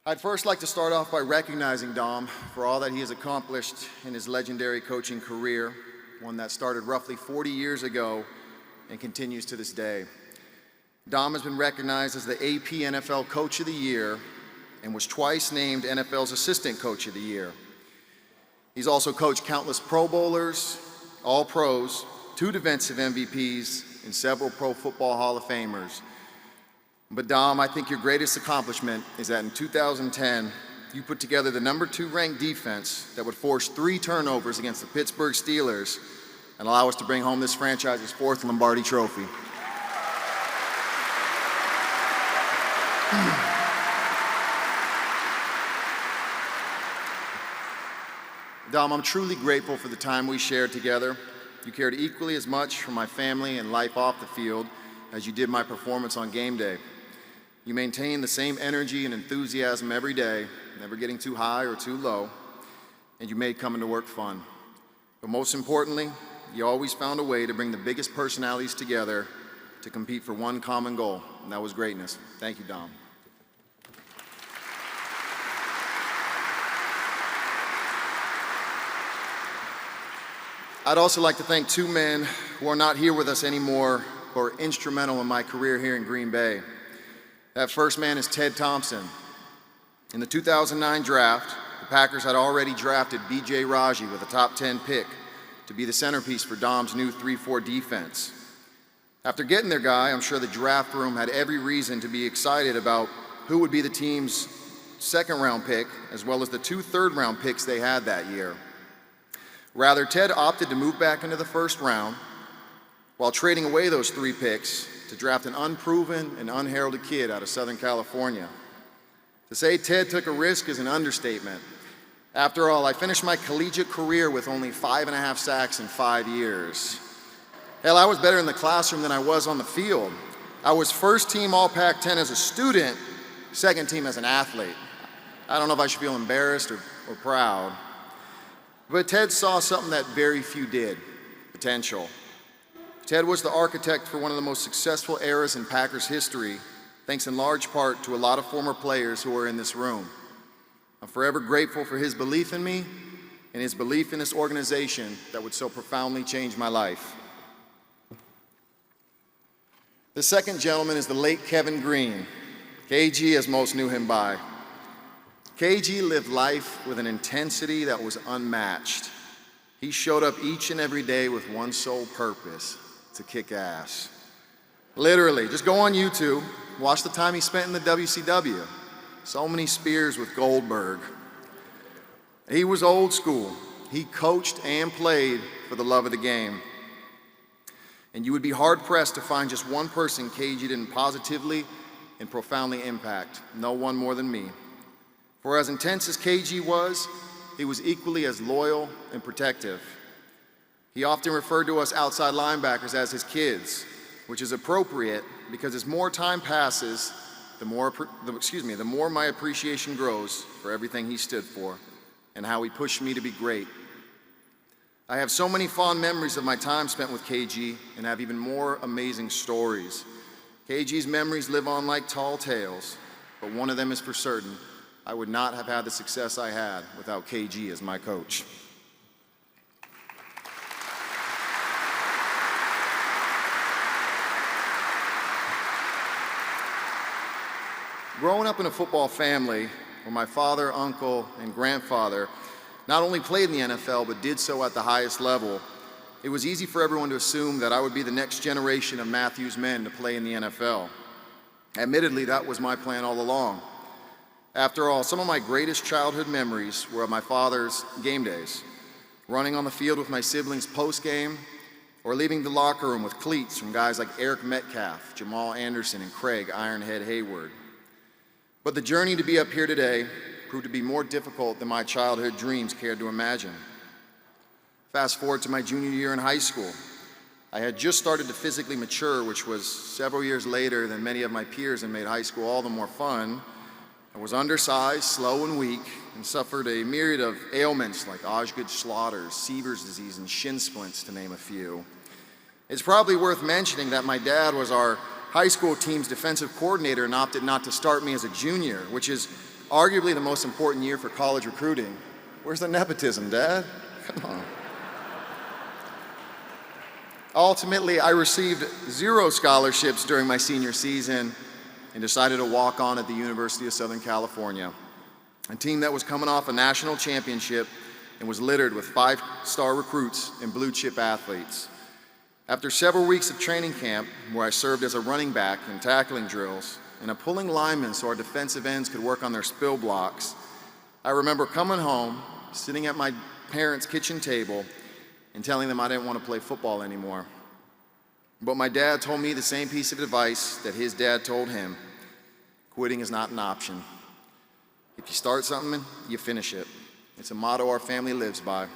I'd first like to start off by recognizing Dom for all that he has accomplished in his legendary coaching career, one that started roughly 40 years ago and continues to this day. Dom has been recognized as the AP NFL Coach of the Year and was twice named NFL's Assistant Coach of the Year. He's also coached countless Pro Bowlers, All-Pros, 2 defensive MVPs, and several Pro Football Hall of Famers. But Dom, I think your greatest accomplishment is that in 2010, you put together the number 2 ranked defense that would force 3 turnovers against the Pittsburgh Steelers and allow us to bring home this franchise's 4th Lombardi Trophy. Dom, I'm truly grateful for the time we shared together. You cared equally as much for my family and life off the field as you did my performance on game day. You maintained the same energy and enthusiasm every day, never getting too high or too low, and you made coming to work fun. But most importantly, you always found a way to bring the biggest personalities together to compete for one common goal, and that was greatness. Thank you, Dom. I'd also like to thank 2 men who are not here with us anymore who are instrumental in my career here in Green Bay. That first man is Ted Thompson. In the 2009 draft, the Packers had already drafted B.J. Raji with a top 10 pick to be the centerpiece for Dom's new 3-4 defense. After getting their guy, I'm sure the draft room had every reason to be excited about who would be the team's 2nd round pick, as well as the 2 third-round picks they had that year. Rather, Ted opted to move back into the 1st round while trading away those 3 picks to draft an unproven and unheralded kid out of Southern California. To say Ted took a risk is an understatement. After all, I finished my collegiate career with only 5.5 sacks in 5 years. Hell, I was better in the classroom than I was on the field. I was 1st team All Pac-10 as a student, 2nd team as an athlete. I don't know if I should feel embarrassed or proud. But Ted saw something that very few did: potential. Ted was the architect for one of the most successful eras in Packers history, thanks in large part to a lot of former players who are in this room. I'm forever grateful for his belief in me and his belief in this organization that would so profoundly change my life. The second gentleman is the late Kevin Greene, KG as most knew him by. KG lived life with an intensity that was unmatched. He showed up each and every day with one sole purpose: to kick ass. Literally, just go on YouTube, watch the time he spent in the WCW. So many spears with Goldberg. He was old school. He coached and played for the love of the game. And you would be hard-pressed to find just one person KG didn't positively and profoundly impact. No one more than me. For as intense as KG was, he was equally as loyal and protective. He often referred to us outside linebackers as his kids, which is appropriate because as more time passes, the more my appreciation grows for everything he stood for and how he pushed me to be great. I have so many fond memories of my time spent with KG and have even more amazing stories. KG's memories live on like tall tales, but one of them is for certain: I would not have had the success I had without KG as my coach. Growing up in a football family where my father, uncle, and grandfather not only played in the NFL but did so at the highest level, it was easy for everyone to assume that I would be the next generation of Matthews men to play in the NFL. Admittedly, that was my plan all along. After all, some of my greatest childhood memories were of my father's game days, running on the field with my siblings post-game, or leaving the locker room with cleats from guys like Eric Metcalf, Jamal Anderson, and Craig Ironhead Hayward. But the journey to be up here today proved to be more difficult than my childhood dreams cared to imagine. Fast forward to my junior year in high school. I had just started to physically mature, which was several years later than many of my peers, and made high school all the more fun. I was undersized, slow, and weak, and suffered a myriad of ailments like Osgood-Schlatter, Seaver's disease, and shin splints, to name a few. It's probably worth mentioning that my dad was our high school team's defensive coordinator and opted not to start me as a junior, which is arguably the most important year for college recruiting. Where's the nepotism, Dad? Come on. Ultimately, I received 0 scholarships during my senior season and decided to walk on at the University of Southern California, a team that was coming off a national championship and was littered with 5-star recruits and blue-chip athletes. After several weeks of training camp, where I served as a running back in tackling drills and a pulling lineman so our defensive ends could work on their spill blocks, I remember coming home, sitting at my parents' kitchen table, and telling them I didn't want to play football anymore. But my dad told me the same piece of advice that his dad told him: quitting is not an option. If you start something, you finish it. It's a motto our family lives by.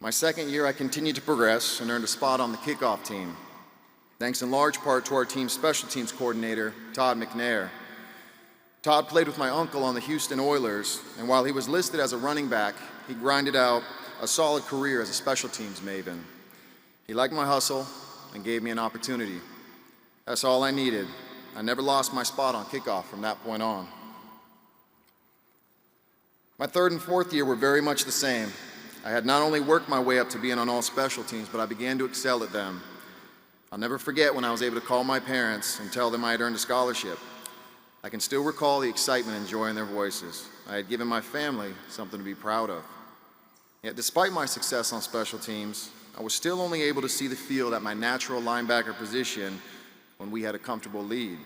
My second year, I continued to progress and earned a spot on the kickoff team, thanks in large part to our team's special teams coordinator, Todd McNair. Todd played with my uncle on the Houston Oilers, and while he was listed as a running back, he grinded out a solid career as a special teams maven. He liked my hustle and gave me an opportunity. That's all I needed. I never lost my spot on kickoff from that point on. My third and fourth year were very much the same. I had not only worked my way up to being on all special teams, but I began to excel at them. I'll never forget when I was able to call my parents and tell them I had earned a scholarship. I can still recall the excitement and joy in their voices. I had given my family something to be proud of. Yet despite my success on special teams, I was still only able to see the field at my natural linebacker position when we had a comfortable lead.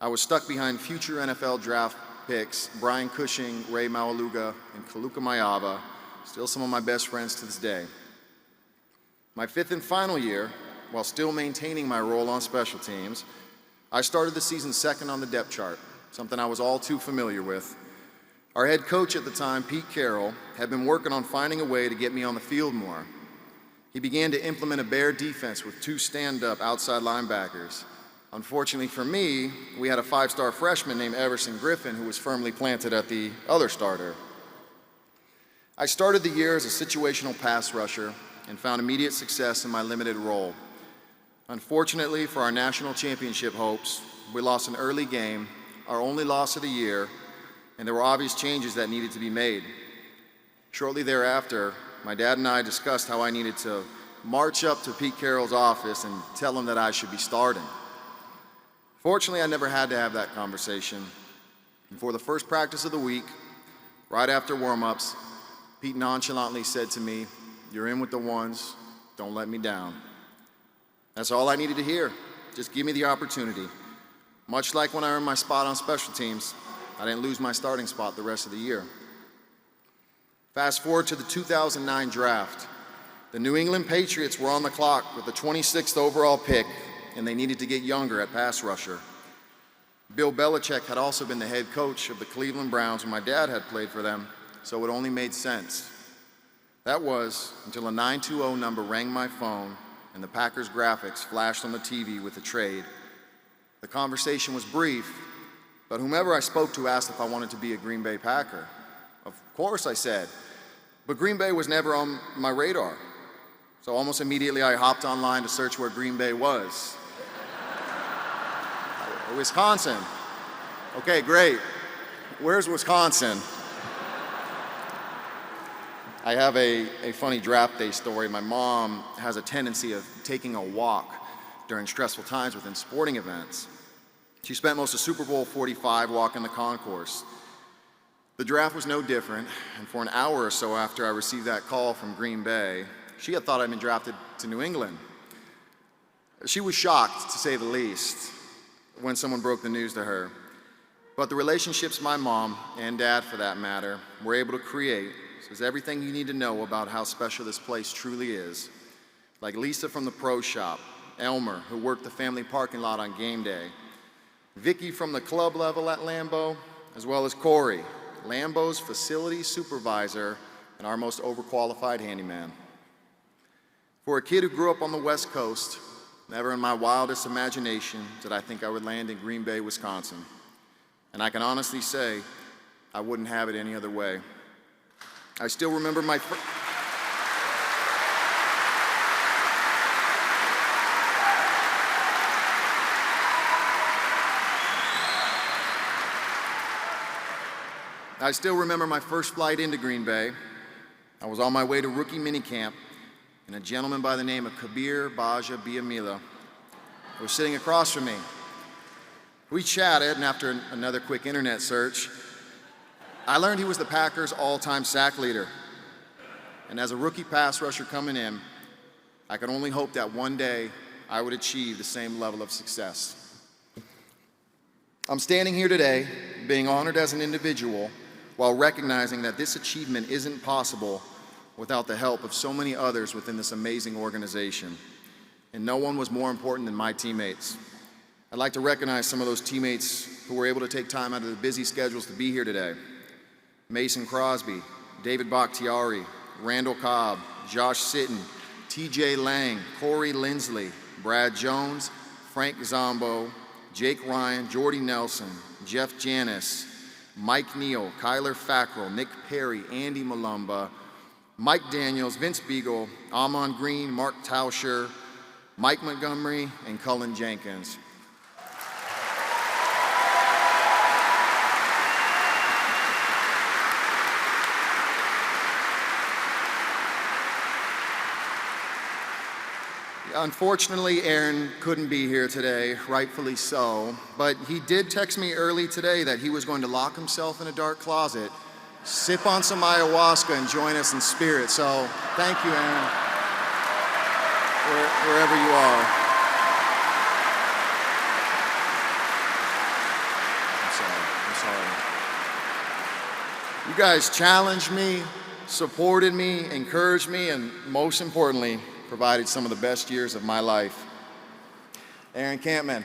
I was stuck behind future NFL draft picks Brian Cushing, Ray Maualuga, and Kaluka Maiava, still some of my best friends to this day. My fifth and final year, while still maintaining my role on special teams, I started the season second on the depth chart, something I was all too familiar with. Our head coach at the time, Pete Carroll, had been working on finding a way to get me on the field more. He began to implement a bear defense with 2 stand-up outside linebackers. Unfortunately for me, we had a 5-star freshman named Everson Griffin who was firmly planted at the other starter. I started the year as a situational pass rusher and found immediate success in my limited role. Unfortunately for our national championship hopes, we lost an early game, our only loss of the year, and there were obvious changes that needed to be made. Shortly thereafter, my dad and I discussed how I needed to march up to Pete Carroll's office and tell him that I should be starting. Fortunately, I never had to have that conversation. Before the first practice of the week, right after warm-ups, Pete nonchalantly said to me, "You're in with the ones, don't let me down." That's all I needed to hear. Just give me the opportunity. Much like when I earned my spot on special teams, I didn't lose my starting spot the rest of the year. Fast forward to the 2009 draft. The New England Patriots were on the clock with the 26th overall pick, and they needed to get younger at pass rusher. Bill Belichick had also been the head coach of the Cleveland Browns when my dad had played for them, so it only made sense. That was until a 920 number rang my phone and the Packers graphics flashed on the TV with a trade. The conversation was brief, but whomever I spoke to asked if I wanted to be a Green Bay Packer. Of course, I said, but Green Bay was never on my radar. So almost immediately I hopped online to search where Green Bay was. Wisconsin. Okay, great. Where's Wisconsin? I have a funny draft day story. My mom has a tendency of taking a walk during stressful times within sporting events. She spent most of Super Bowl 45 walking the concourse. The draft was no different, and for an hour or so after I received that call from Green Bay, she had thought I'd been drafted to New England. She was shocked, to say the least, when someone broke the news to her. But the relationships my mom, and dad for that matter, were able to create is everything you need to know about how special this place truly is. Like Lisa from the Pro Shop, Elmer, who worked the family parking lot on game day, Vicky from the club level at Lambeau, as well as Corey, Lambeau's facility supervisor and our most overqualified handyman. For a kid who grew up on the West Coast, never in my wildest imagination did I think I would land in Green Bay, Wisconsin. And I can honestly say, I wouldn't have it any other way. I still remember my I still remember my first flight into Green Bay. I was on my way to rookie minicamp, and a gentleman by the name of Kabir Baja Biamila was sitting across from me. We chatted, and after another quick internet search, I learned he was the Packers' all-time sack leader. And as a rookie pass rusher coming in, I could only hope that one day I would achieve the same level of success. I'm standing here today being honored as an individual while recognizing that this achievement isn't possible without the help of so many others within this amazing organization. And no one was more important than my teammates. I'd like to recognize some of those teammates who were able to take time out of their busy schedules to be here today. Mason Crosby, David Bakhtiari, Randall Cobb, Josh Sitton, TJ Lang, Corey Lindsley, Brad Jones, Frank Zombo, Jake Ryan, Jordy Nelson, Jeff Janis, Mike Neal, Kyler Fackrell, Nick Perry, Andy Malumba, Mike Daniels, Vince Beagle, Amon Green, Mark Tauscher, Mike Montgomery, and Cullen Jenkins. Unfortunately, Aaron couldn't be here today, rightfully so, but he did text me early today that he was going to lock himself in a dark closet, sip on some ayahuasca, and join us in spirit. So thank you, Aaron, wherever you are. I'm sorry. You guys challenged me, supported me, encouraged me, and most importantly, provided some of the best years of my life. Aaron Campman,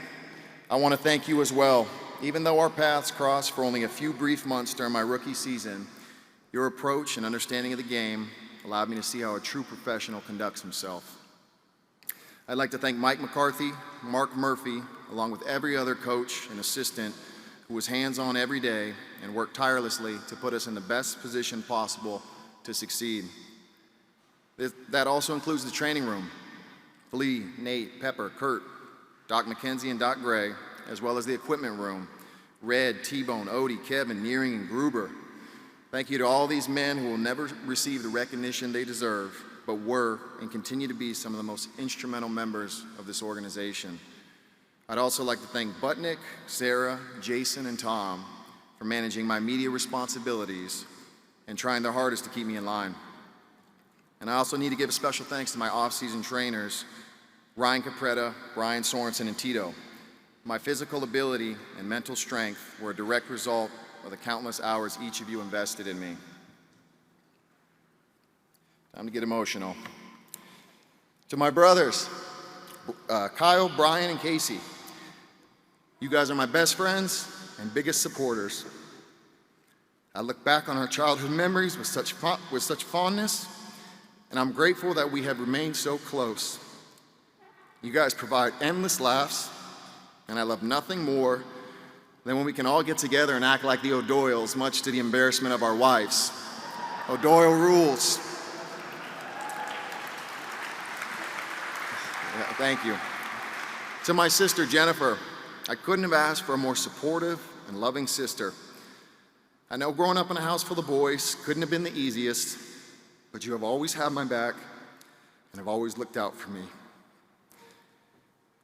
I want to thank you as well. Even though our paths crossed for only a few brief months during my rookie season, your approach and understanding of the game allowed me to see how a true professional conducts himself. I'd like to thank Mike McCarthy, Mark Murphy, along with every other coach and assistant who was hands-on every day and worked tirelessly to put us in the best position possible to succeed. That also includes the training room. Flea, Nate, Pepper, Kurt, Doc McKenzie, and Doc Gray, as well as the equipment room. Red, T-Bone, Odie, Kevin, Nearing, and Gruber. Thank you to all these men who will never receive the recognition they deserve, but were and continue to be some of the most instrumental members of this organization. I'd also like to thank Butnick, Sarah, Jason, and Tom for managing my media responsibilities and trying their hardest to keep me in line. And I also need to give a special thanks to my off-season trainers, Ryan Capretta, Brian Sorensen, and Tito. My physical ability and mental strength were a direct result of the countless hours each of you invested in me. Time to get emotional. To my brothers, Kyle, Brian, and Casey, you guys are my best friends and biggest supporters. I look back on our childhood memories with such fondness, and I'm grateful that we have remained so close. You guys provide endless laughs, and I love nothing more than when we can all get together and act like the O'Doyles, much to the embarrassment of our wives. O'Doyle rules. Yeah, thank you. To my sister, Jennifer, I couldn't have asked for a more supportive and loving sister. I know growing up in a house full of boys couldn't have been the easiest, but you have always had my back and have always looked out for me.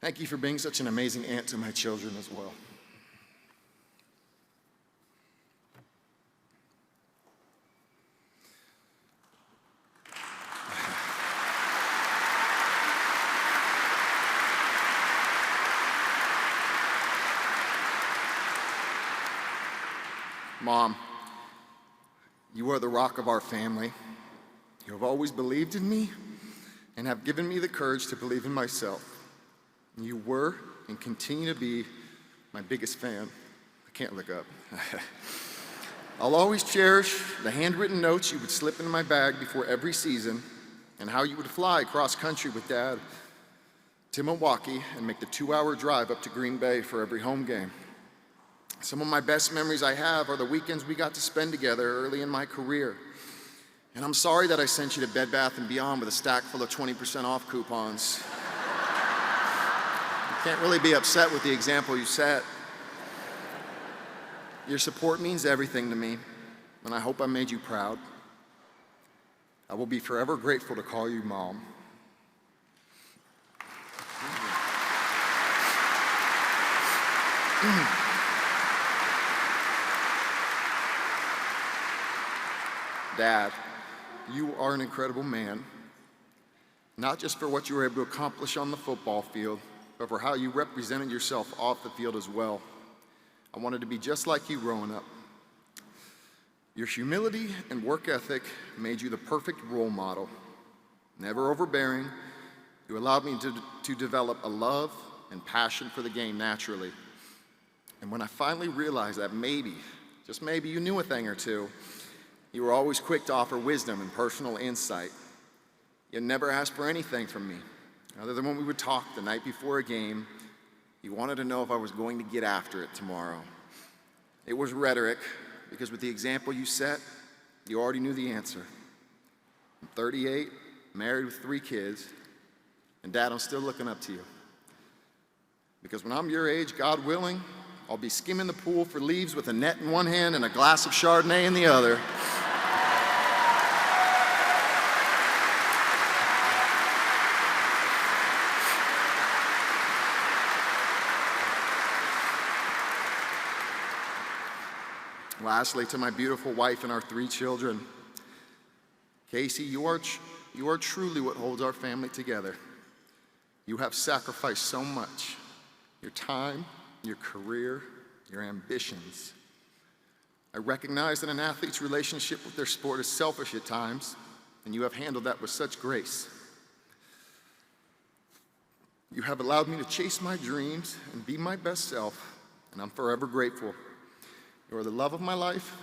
Thank you for being such an amazing aunt to my children as well. Mom, you are the rock of our family. You have always believed in me and have given me the courage to believe in myself. You were and continue to be my biggest fan. I can't look up. I'll always cherish the handwritten notes you would slip into my bag before every season and how you would fly cross country with Dad to Milwaukee and make the 2-hour drive up to Green Bay for every home game. Some of my best memories I have are the weekends we got to spend together early in my career. And I'm sorry that I sent you to Bed Bath & Beyond with a stack full of 20% off coupons. You can't really be upset with the example you set. Your support means everything to me, and I hope I made you proud. I will be forever grateful to call you Mom. Dad, you are an incredible man, not just for what you were able to accomplish on the football field, but for how you represented yourself off the field as well. I wanted to be just like you growing up. Your humility and work ethic made you the perfect role model. Never overbearing, you allowed me to develop a love and passion for the game naturally. And when I finally realized that maybe, just maybe, you knew a thing or two, you were always quick to offer wisdom and personal insight. You never asked for anything from me, other than when we would talk the night before a game. You wanted to know if I was going to get after it tomorrow. It was rhetoric, because with the example you set, you already knew the answer. I'm 38, married with 3 kids, and Dad, I'm still looking up to you. Because when I'm your age, God willing, I'll be skimming the pool for leaves with a net in one hand and a glass of Chardonnay in the other. Lastly, to my beautiful wife and our 3 children, Casey, you are truly what holds our family together. You have sacrificed so much, your time, your career, your ambitions. I recognize that an athlete's relationship with their sport is selfish at times, and you have handled that with such grace. You have allowed me to chase my dreams and be my best self, and I'm forever grateful. You are the love of my life,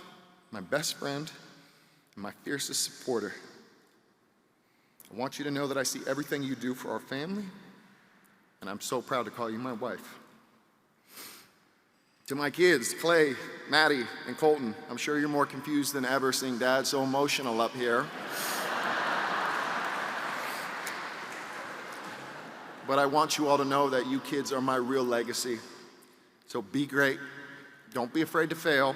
my best friend, and my fiercest supporter. I want you to know that I see everything you do for our family, and I'm so proud to call you my wife. To my kids, Clay, Maddie, and Colton, I'm sure you're more confused than ever seeing Dad so emotional up here. But I want you all to know that you kids are my real legacy. So be great. Don't be afraid to fail.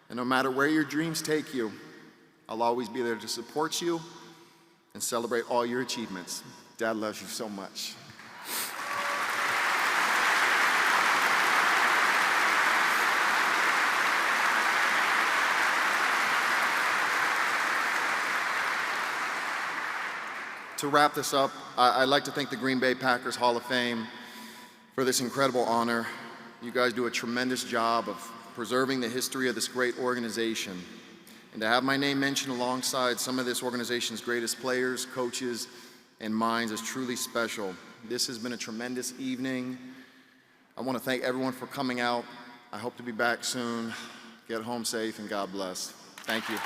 And no matter where your dreams take you, I'll always be there to support you and celebrate all your achievements. Dad loves you so much. To wrap this up, I'd like to thank the Green Bay Packers Hall of Fame for this incredible honor. You guys do a tremendous job of preserving the history of this great organization. And to have my name mentioned alongside some of this organization's greatest players, coaches, and minds is truly special. This has been a tremendous evening. I want to thank everyone for coming out. I hope to be back soon. Get home safe, and God bless. Thank you.